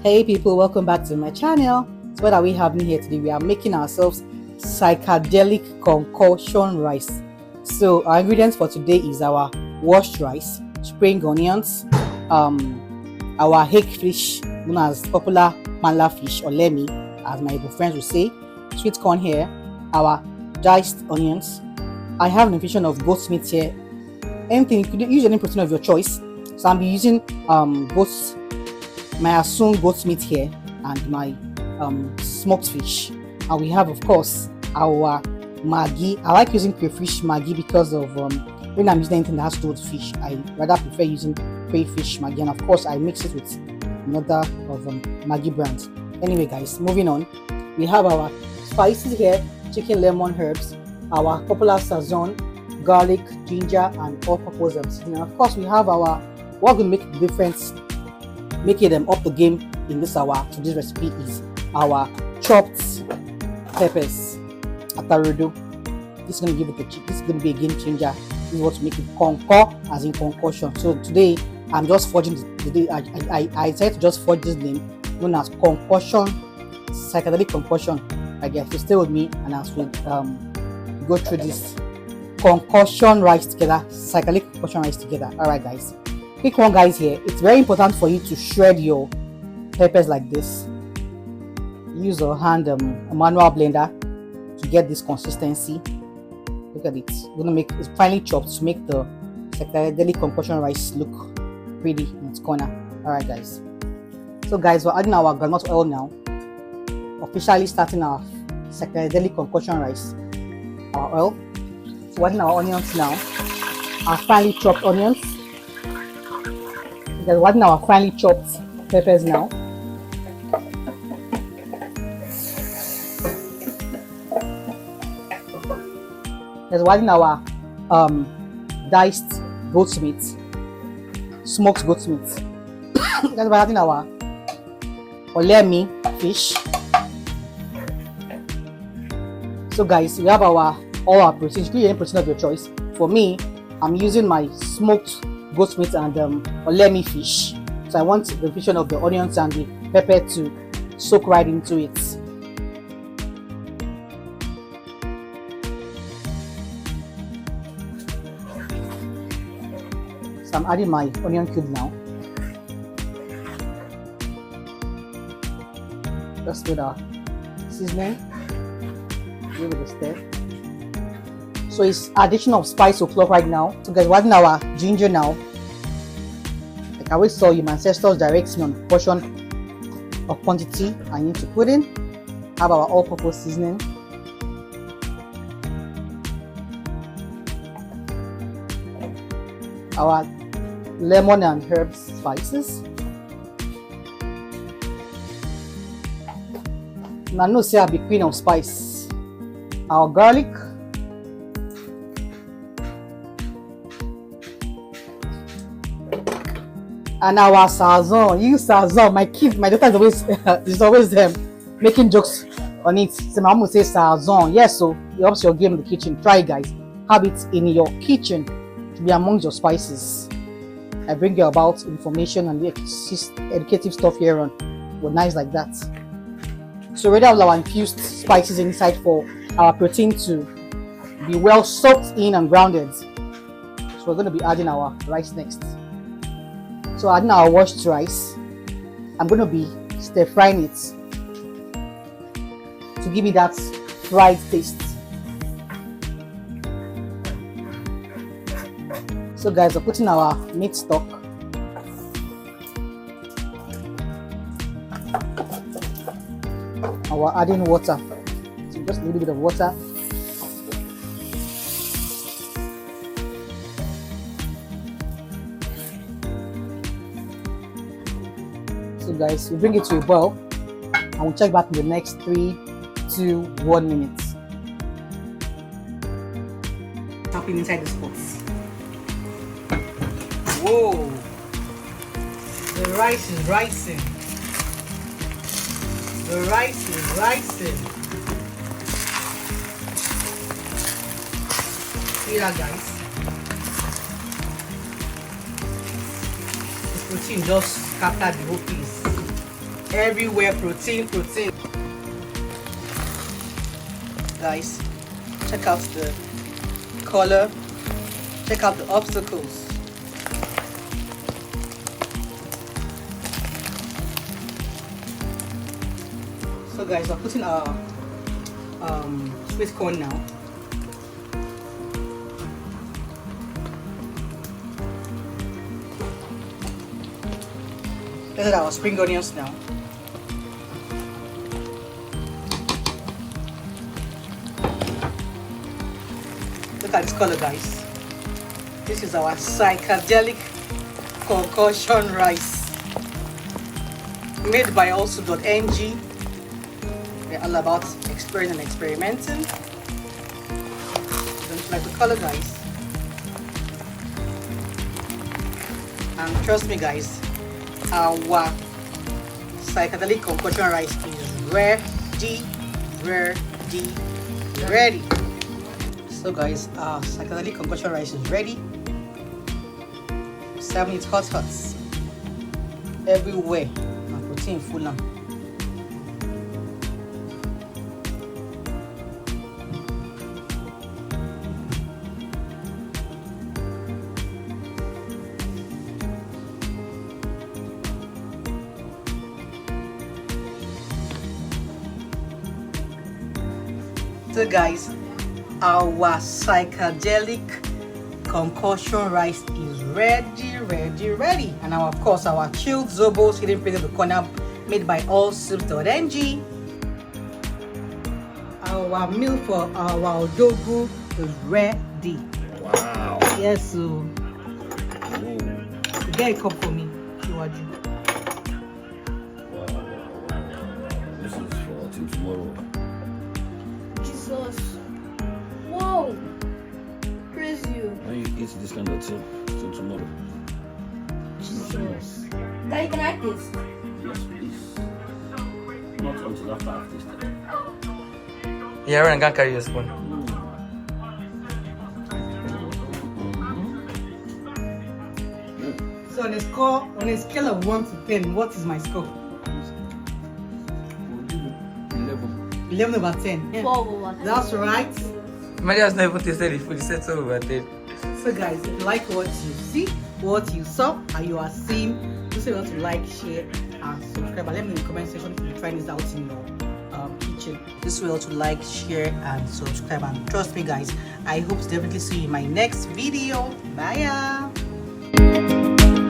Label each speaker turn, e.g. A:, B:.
A: Hey people, welcome back to my channel. So what are we having here today? We are making ourselves psychedelic concoction rice. So our ingredients for today is our washed rice, spring onions, our hake fish known as popular manla fish or lemmy as my friends will say, sweet corn here, our diced onions. I have an infusion of goat's meat here. Anything, you could use any protein of your choice. So I'll be using my assumed goat's meat here and my smoked fish. And we have, of course, our maggi. I like using crayfish maggi because of when I'm using anything that has to do with fish, I rather prefer using crayfish maggi. And of course, I mix it with another of maggi brands. Anyway, guys, moving on. We have our spices here: chicken, lemon, herbs, our popular sazon, garlic, ginger, and all-purpose seasoning. Of course, we have our what will make the difference, making them up the game in this hour to this recipe is our chopped peppers atarudo. This is going to give it this is going to be a game changer. This is what to make it concor, as in concoction. So today I'm just forging I decided to just forge this name known as concoction, psychedelic concoction. I guess so stay with me and as we go through this concoction rice together, psychedelic concoction rice together. All right, guys. Quick one, guys. Here, it's very important for you to shred your peppers like this. Use a hand a manual blender to get this consistency. Look at it. We're gonna make it's finely chopped to make the psychedelic concoction rice look pretty in its corner. All right, guys. So, guys, we're adding our groundnut oil now. Officially starting our psychedelic concoction rice. Our oil. So, we're adding our onions now. Our finely chopped onions. We're adding our finely chopped peppers now. We're adding our diced goat's meat, smoked goat's meat. Then we're adding our yemmie fish. So, guys, we have all our proteins. You can use any protein of your choice. For me, I'm using my smoked goat's meat and yemmie fish. So I want the infusion of the onions and the pepper to soak right into it. So I'm adding my onion cube now. Just with our seasoning. Give it a stir. So it's addition of spice o'clock right now. So, guys, we're adding our ginger now. Like I always saw you, my ancestors direct me on portion of quantity I need to put in. Have our all-purpose seasoning. Our lemon and herbs spices. Now, no say I'll be queen of spice. Our garlic. And our sazon, my kids, my daughter is always making jokes on it. So my mom will say sazon. Yes, so it helps your game in the kitchen. Try it, guys. Have it in your kitchen to be amongst your spices. I bring you about information and the educative stuff here on. We're nice like that. So already have our infused spices inside for our protein to be well soaked in and grounded. So we're going to be adding our rice next. So adding our washed rice, I'm going to be stir frying it to give it that fried taste. So, guys, we're putting our meat stock. And we're adding water. So just a little bit of water. So, guys, we bring it to a boil and we'll check back in the next 3, 2, 1 minutes. Tapping inside the spots. Whoa! The rice is rising. The rice is rising. See that, guys? This protein just scattered the whole piece. everywhere. Protein. Guys, check out the color. Check out the obstacles. So guys, we're putting our sweet corn now. This is our spring onions now. Look at this color, guys. This is our psychedelic concoction rice, made by also.ng. We're all about exploring and experimenting. Don't you like the color, guys? And trust me, guys, our psychedelic concoction rice is ready. So guys, our psychedelic concoction rice is ready. 7 minutes hot everywhere. And protein full now. So guys, our psychedelic concoction rice is ready. And now, of course, our chilled zobos hidden place in the corner, made by allsoups.ng. Our meal for our dogu is ready.
B: Wow.
A: Yes, so get a cup for me.
B: Wow. This is for till tomorrow.
C: Jesus. Whoa. Praise you.
B: When you eat this kind of thing till tomorrow.
C: Jesus. Daddy, can I have this?
B: Yes, please. Not until after I've tasted.
D: Yeah, Aaron, can't carry your spoon.
A: So on a scale of 1 to 10, what is my score?
B: 11.
A: 11 over 10. Yeah.
C: 12 over 10.
A: That's right.
D: Maria's never tasted the food. He said so over there.
A: So guys, if you like what you see, what you saw, and you are seeing, just want to like, share, and subscribe. And let me know in the comment section if you're trying this out in your kitchen. This will to like, share, and subscribe. And trust me, guys, I hope to definitely see you in my next video. Bye.